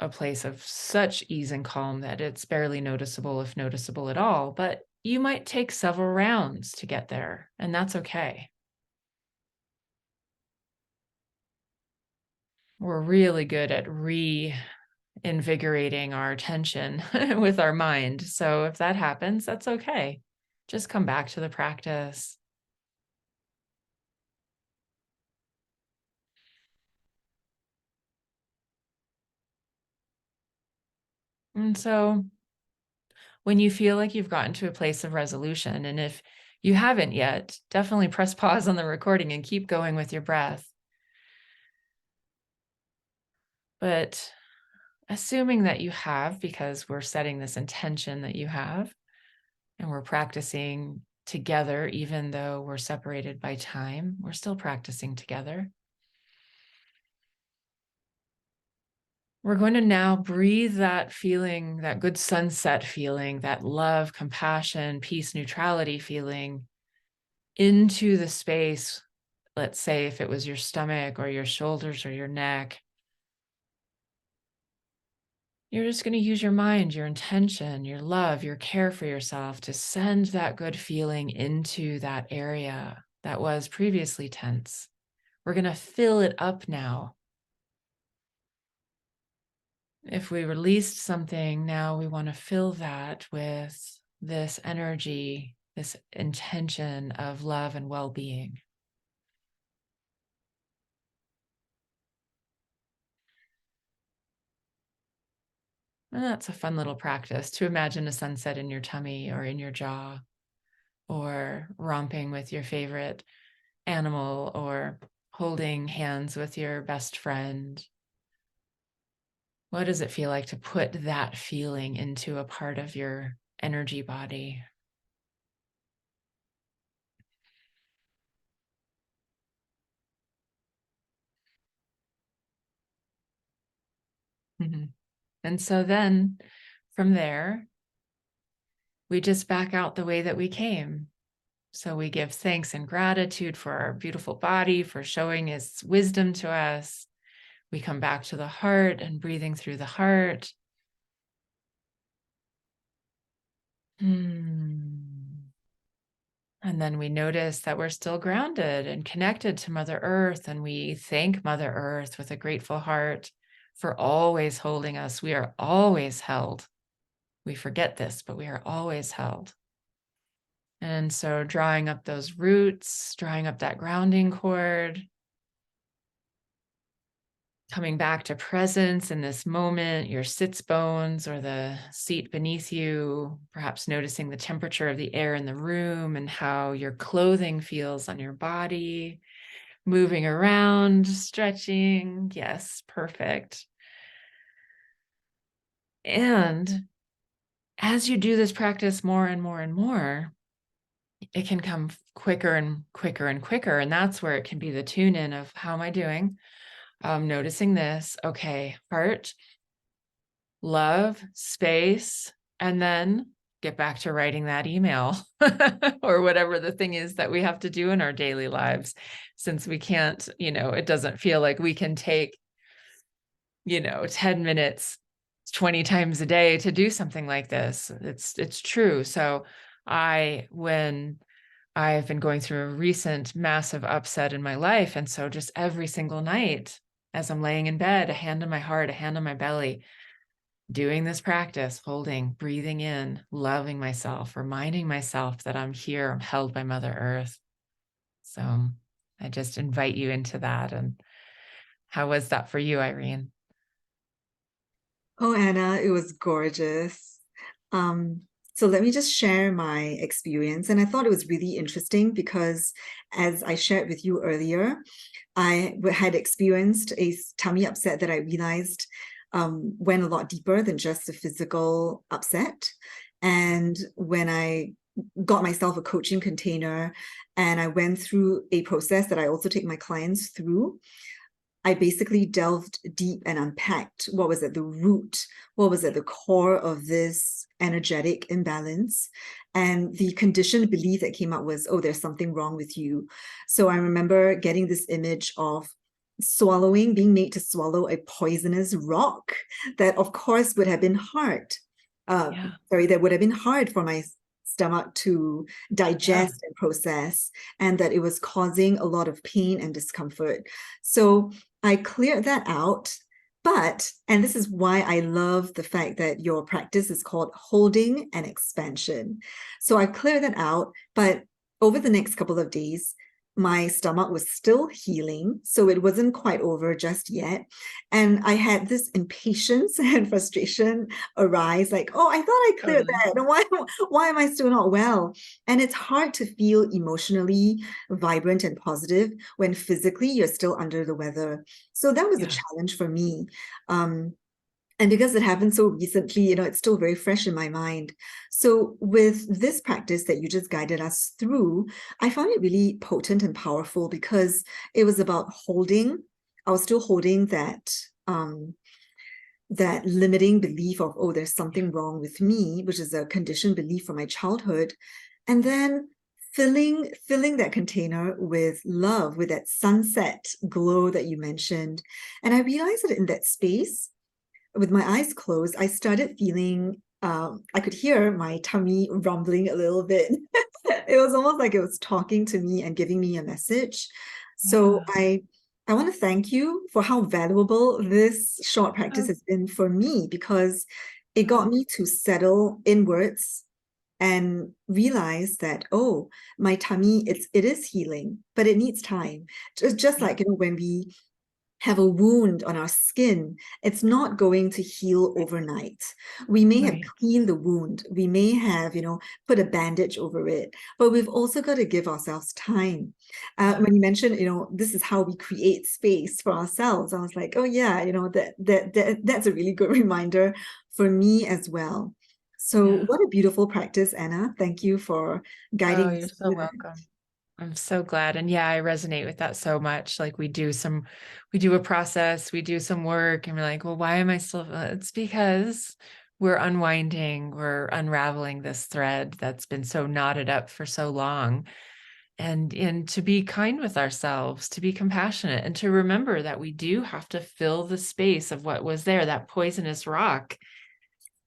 a place of such ease and calm that it's barely noticeable, if noticeable at all, but you might take several rounds to get there, and that's okay. We're really good at reinvigorating our attention with our mind. So if that happens, that's okay. Just come back to the practice. And so when you feel like you've gotten to a place of resolution, and if you haven't yet, definitely press pause on the recording and keep going with your breath. But assuming that you have, because we're setting this intention that you have, and we're practicing together, even though we're separated by time, we're still practicing together. We're going to now breathe that feeling, that good sunset feeling, that love, compassion, peace, neutrality feeling into the space. Let's say if it was your stomach or your shoulders or your neck, you're just going to use your mind, your intention, your love, your care for yourself to send that good feeling into that area that was previously tense. We're going to fill it up now. If we released something, now we want to fill that with this energy, this intention of love and well-being. And that's a fun little practice to imagine a sunset in your tummy or in your jaw, or romping with your favorite animal, or holding hands with your best friend. What does it feel like to put that feeling into a part of your energy body? Mm-hmm. And so then from there, we just back out the way that we came. So we give thanks and gratitude for our beautiful body, for showing its wisdom to us. We come back to the heart and breathing through the heart. And then we notice that we're still grounded and connected to Mother Earth. And we thank Mother Earth with a grateful heart for always holding us. We are always held. We forget this, but we are always held. And so drawing up those roots, drawing up that grounding cord, coming back to presence in this moment, your sits bones or the seat beneath you, perhaps noticing the temperature of the air in the room and how your clothing feels on your body, moving around, stretching. Yes, perfect. And as you do this practice more and more and more, it can come quicker and quicker and quicker. And that's where it can be the tune in of how am I doing? Noticing this. Okay, heart, love, space, and then get back to writing that email or whatever the thing is that we have to do in our daily lives. Since we can't, it doesn't feel like we can take, 10 minutes 20 times a day to do something like this. It's true. So when I've been going through a recent massive upset in my life, and so just every single night as I'm laying in bed, a hand on my heart, a hand on my belly, doing this practice, holding, breathing in, loving myself, reminding myself that I'm here, I'm held by Mother Earth. So I just invite you into that. And how was that for you, Irene? Oh, Anna, it was gorgeous. Um, so let me just share my experience. And I thought it was really interesting because, as I shared with you earlier, I had experienced a tummy upset that I realized went a lot deeper than just a physical upset. And when I got myself a coaching container and I went through a process that I also take my clients through, I basically delved deep and unpacked what was at the root, what was at the core of this energetic imbalance. And the conditioned belief that came up was, oh, there's something wrong with you. So I remember getting this image of being made to swallow a poisonous rock that, of course, would have been hard. That would have been hard for my stomach to digest and process, and that it was causing a lot of pain and discomfort. So I cleared that out. And this is why I love the fact that your practice is called holding and expansion. So I cleared that out, but over the next couple of days, my stomach was still healing, so it wasn't quite over just yet. And I had this impatience and frustration arise, like, oh, I thought I cleared Totally. that. Why am I still not well? And it's hard to feel emotionally vibrant and positive when physically you're still under the weather. So that was a Yeah. challenge for me. Um, and because it happened so recently, it's still very fresh in my mind. So with this practice that you just guided us through, I found it really potent and powerful because it was about holding. I was still holding that limiting belief of, oh, there's something wrong with me, which is a conditioned belief from my childhood. And then filling that container with love, with that sunset glow that you mentioned. And I realized that in that space, with my eyes closed, I started feeling, I could hear my tummy rumbling a little bit. It was almost like it was talking to me and giving me a message. So Yeah. I want to thank you for how valuable this short practice Oh, has been for me, because it got oh, me to settle inwards and realize that, oh, my tummy, it is healing, but it needs time. Just yeah. like, when we have a wound on our skin, it's not going to heal overnight. We may have Right. cleaned the wound, we may have, put a bandage over it, but we've also got to give ourselves time. Yeah. When you mentioned, this is how we create space for ourselves, I was like, oh yeah, that's a really good reminder for me as well. So Yeah. what a beautiful practice, Anna. Thank you for Oh, guiding you're us so through that. welcome. I'm so glad. And yeah, I resonate with that so much. Like we do a process, we do some work, and we're like, well, why am I still? It's because we're unwinding, we're unraveling this thread that's been so knotted up for so long. And to be kind with ourselves, to be compassionate, and to remember that we do have to fill the space of what was there, that poisonous rock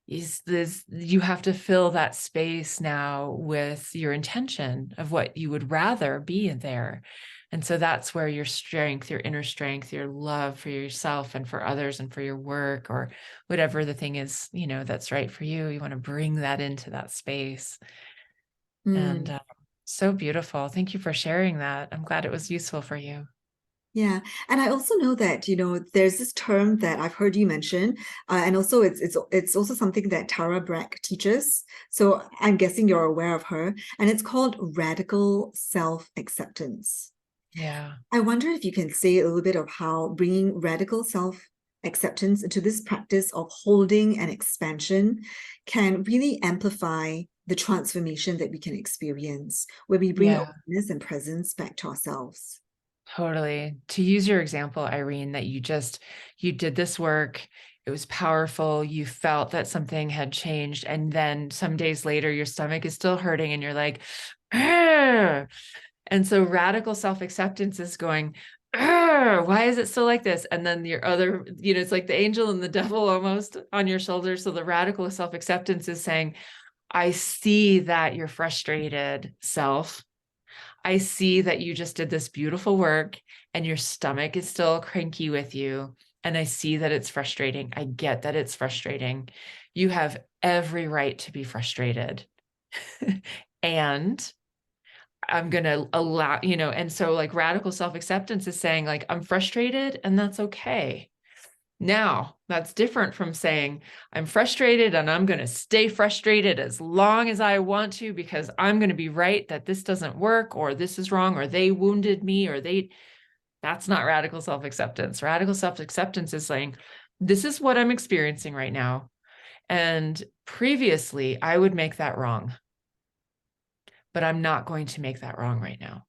is this, you have to fill that space now with your intention of what you would rather be in there. And so that's where your strength, your inner strength, your love for yourself and for others and for your work or whatever the thing is, that's right for you. You want to bring that into that space. And Mm. so beautiful. Thank you for sharing that. I'm glad it was useful for you. Yeah, and I also know that, there's this term that I've heard you mention, and also it's also something that Tara Brach teaches. So I'm guessing you're aware of her, and it's called radical self-acceptance. Yeah. I wonder if you can say a little bit of how bringing radical self-acceptance into this practice of holding and expansion can really amplify the transformation that we can experience, where we bring Yeah. awareness and presence back to ourselves. Totally. To use your example, Irene, that you did this work, it was powerful, you felt that something had changed, and then some days later, your stomach is still hurting, and you're like, "Argh!" And so radical self-acceptance is going, "Argh! Why is it still like this?" And then your other, it's like the angel and the devil almost on your shoulder. So the radical self-acceptance is saying, I see that you're frustrated, self. I see that you just did this beautiful work and your stomach is still cranky with you. And I see that it's frustrating. I get that it's frustrating. You have every right to be frustrated. And I'm going to allow, and so like radical self acceptance is saying, like, I'm frustrated and that's okay. Now, that's different from saying, I'm frustrated and I'm going to stay frustrated as long as I want to because I'm going to be right that this doesn't work or this is wrong or they wounded me or that's not radical self-acceptance. Radical self-acceptance is saying, this is what I'm experiencing right now. And previously, I would make that wrong, but I'm not going to make that wrong right now.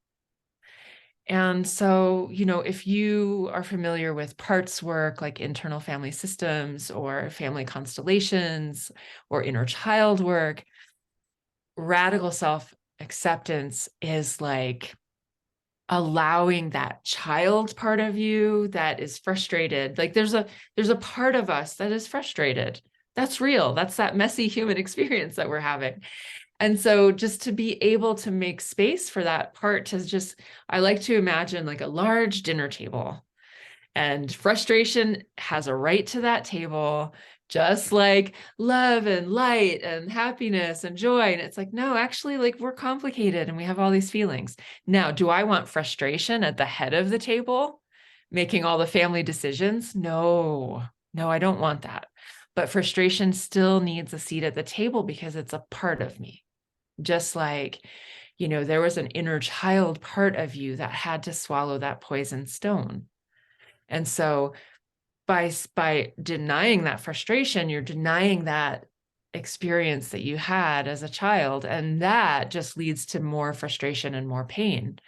And so, if you are familiar with parts work like internal family systems or family constellations or inner child work, radical self acceptance is like allowing that child part of you that is frustrated. Like there's a part of us that is frustrated. That's real. That's that messy human experience that we're having. And so just to be able to make space for that part to just, I like to imagine like a large dinner table. And frustration has a right to that table, just like love and light and happiness and joy. And it's like, no, actually, like we're complicated and we have all these feelings. Now, do I want frustration at the head of the table, making all the family decisions? No, no, I don't want that. But frustration still needs a seat at the table because it's a part of me. Just like, there was an inner child part of you that had to swallow that poison stone. And so by denying that frustration, you're denying that experience that you had as a child, and that just leads to more frustration and more pain.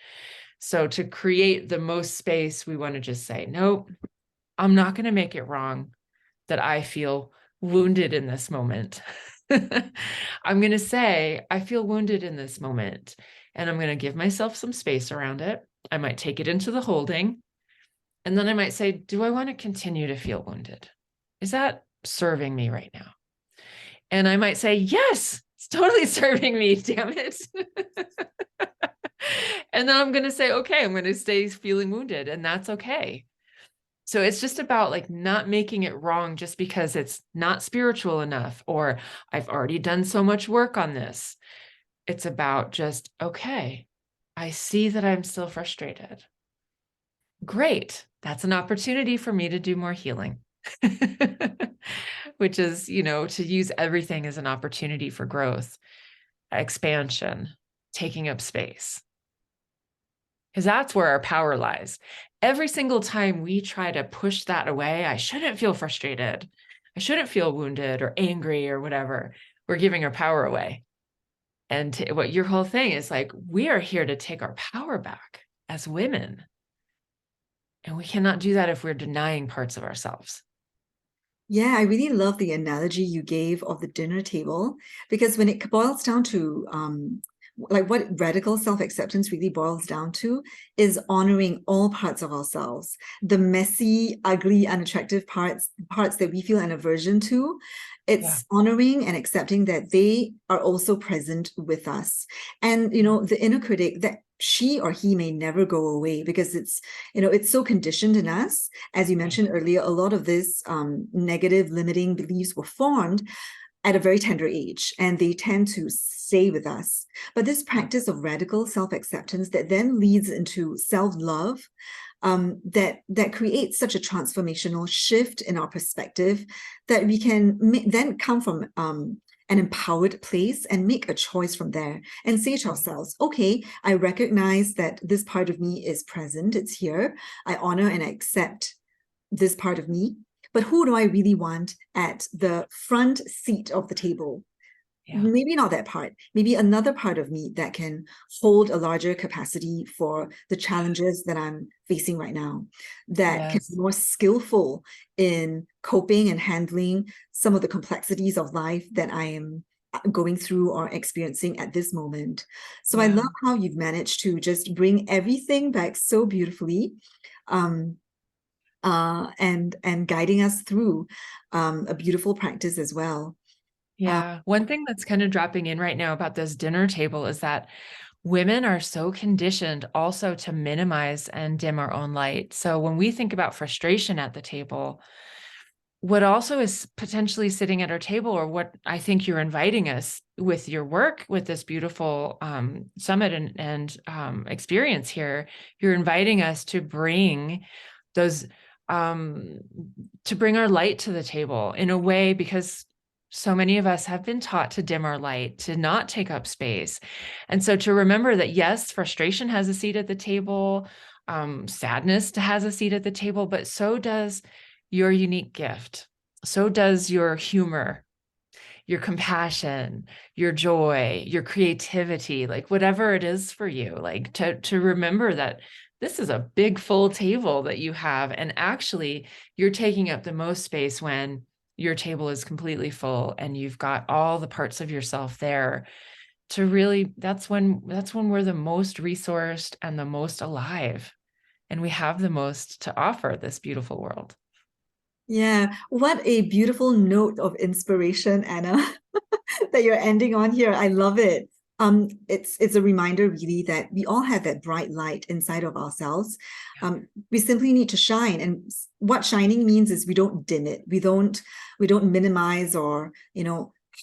So to create the most space, we want to just say, nope, I'm not going to make it wrong that I feel wounded in this moment. I'm going to say, I feel wounded in this moment, and I'm going to give myself some space around it. I might take it into the holding. And then I might say, do I want to continue to feel wounded? Is that serving me right now? And I might say, yes, it's totally serving me, damn it. And then I'm going to say, okay, I'm going to stay feeling wounded, and that's okay. So it's just about like not making it wrong just because it's not spiritual enough, or I've already done so much work on this. It's about just, okay, I see that I'm still frustrated. Great. That's an opportunity for me to do more healing, which is, to use everything as an opportunity for growth, expansion, taking up space. Because that's where our power lies. Every single time we try to push that away, I shouldn't feel frustrated, I shouldn't feel wounded or angry or whatever, we're giving our power away. And what your whole thing is like, we are here to take our power back as women. And we cannot do that if we're denying parts of ourselves. Yeah, I really love the analogy you gave of the dinner table, because when it boils down to like what radical self-acceptance really boils down to is honoring all parts of ourselves, the messy, ugly, unattractive parts that we feel an aversion to. It's honoring and accepting that they are also present with us. And, the inner critic, that she or he may never go away because it's so conditioned in us. As you mentioned earlier, a lot of this negative limiting beliefs were formed at a very tender age, and they tend to stay with us. But this practice of radical self-acceptance that then leads into self-love, that creates such a transformational shift in our perspective that we can then come from an empowered place and make a choice from there and say to ourselves, okay, I recognize that this part of me is present, it's here. I honor and accept this part of me, but who do I really want at the front seat of the table? Yeah. Maybe not that part, maybe another part of me that can hold a larger capacity for the challenges that I'm facing right now, that can be more skillful in coping and handling some of the complexities of life that I am going through or experiencing at this moment. So I love how you've managed to just bring everything back so beautifully. And guiding us through a beautiful practice as well. Yeah. One thing that's kind of dropping in right now about this dinner table is that women are so conditioned also to minimize and dim our own light. So when we think about frustration at the table, what also is potentially sitting at our table, or what I think you're inviting us with your work with this beautiful summit and experience here, you're inviting us to bring those, to bring our light to the table in a way, because so many of us have been taught to dim our light, to not take up space. And so to remember that, yes, frustration has a seat at the table, sadness has a seat at the table, but so does your unique gift. So does your humor, your compassion, your joy, your creativity, like whatever it is for you, like to remember that this is a big full table that you have. And actually you're taking up the most space when your table is completely full and you've got all the parts of yourself there to really, that's when we're the most resourced and the most alive. And we have the most to offer this beautiful world. Yeah, what a beautiful note of inspiration, Anna, that you're ending on here. I love it. It's a reminder really that we all have that bright light inside of ourselves. We simply need to shine, and what shining means is we don't dim it. We don't minimize or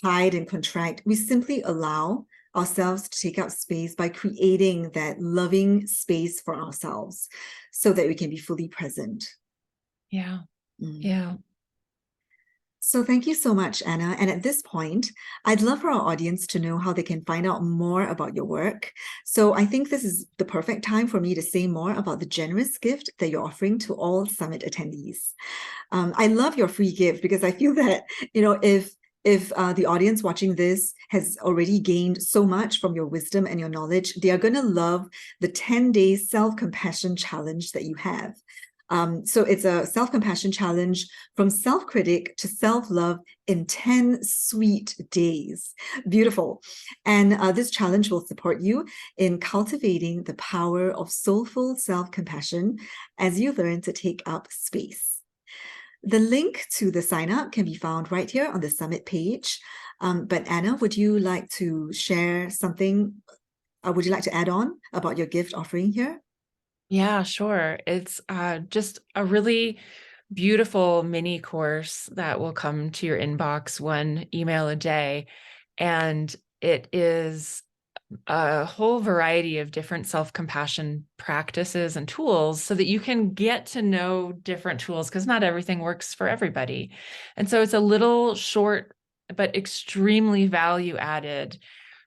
hide and contract. We simply allow ourselves to take up space by creating that loving space for ourselves, so that we can be fully present. Yeah. Mm. Yeah. So thank you so much, Anna. And at this point, I'd love for our audience to know how they can find out more about your work. So I think this is the perfect time for me to say more about the generous gift that you're offering to all summit attendees. I love your free gift because I feel that, if the audience watching this has already gained so much from your wisdom and your knowledge, they are going to love the 10-day self-compassion challenge that you have. So it's a self-compassion challenge from self-critic to self-love in 10 sweet days. Beautiful. And this challenge will support you in cultivating the power of soulful self-compassion as you learn to take up space. The link to the sign up can be found right here on the summit page. But Anna, would you like to share something? Would you like to add on about your gift offering here? Yeah, sure. It's just a really beautiful mini course that will come to your inbox, one email a day. And it is a whole variety of different self-compassion practices and tools so that you can get to know different tools, because not everything works for everybody. And so it's a little short, but extremely value added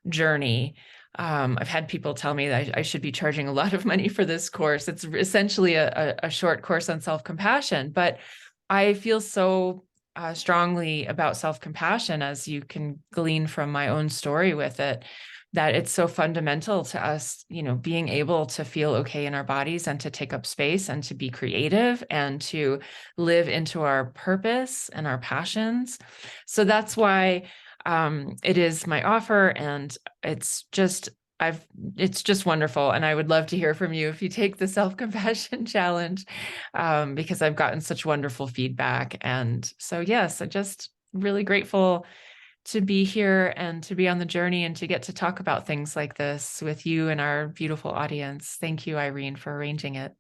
journey. I've had people tell me that I should be charging a lot of money for this course. It's essentially a short course on self-compassion, but I feel so strongly about self-compassion, as you can glean from my own story with it, that it's so fundamental to us, being able to feel okay in our bodies and to take up space and to be creative and to live into our purpose and our passions. So that's why it is my offer, and it's just wonderful. And I would love to hear from you if you take the self-compassion challenge, because I've gotten such wonderful feedback. And so, yes, I'm just really grateful to be here and to be on the journey and to get to talk about things like this with you and our beautiful audience. Thank you, Irene, for arranging it.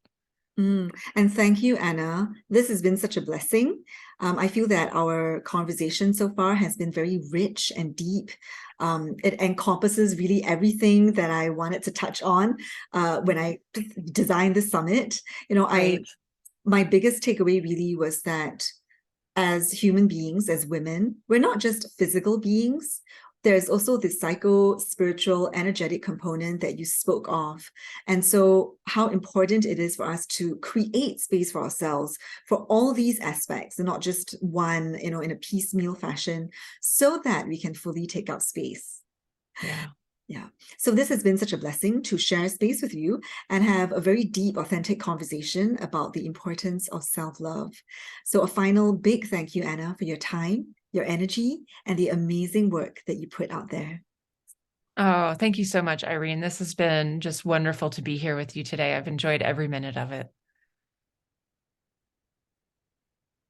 And thank you, Anna. This has been such a blessing. I feel that our conversation so far has been very rich and deep. It encompasses really everything that I wanted to touch on when I designed the summit. Right. My biggest takeaway really was that as human beings, as women, we're not just physical beings. There's also the psycho, spiritual, energetic component that you spoke of. And so how important it is for us to create space for ourselves for all these aspects, and not just one, in a piecemeal fashion, so that we can fully take up space. Yeah. Yeah. So this has been such a blessing to share space with you and have a very deep, authentic conversation about the importance of self-love. So a final big thank you, Anna, for your time, your energy, and the amazing work that you put out there. Oh, thank you so much, Irene. This has been just wonderful to be here with you today. I've enjoyed every minute of it.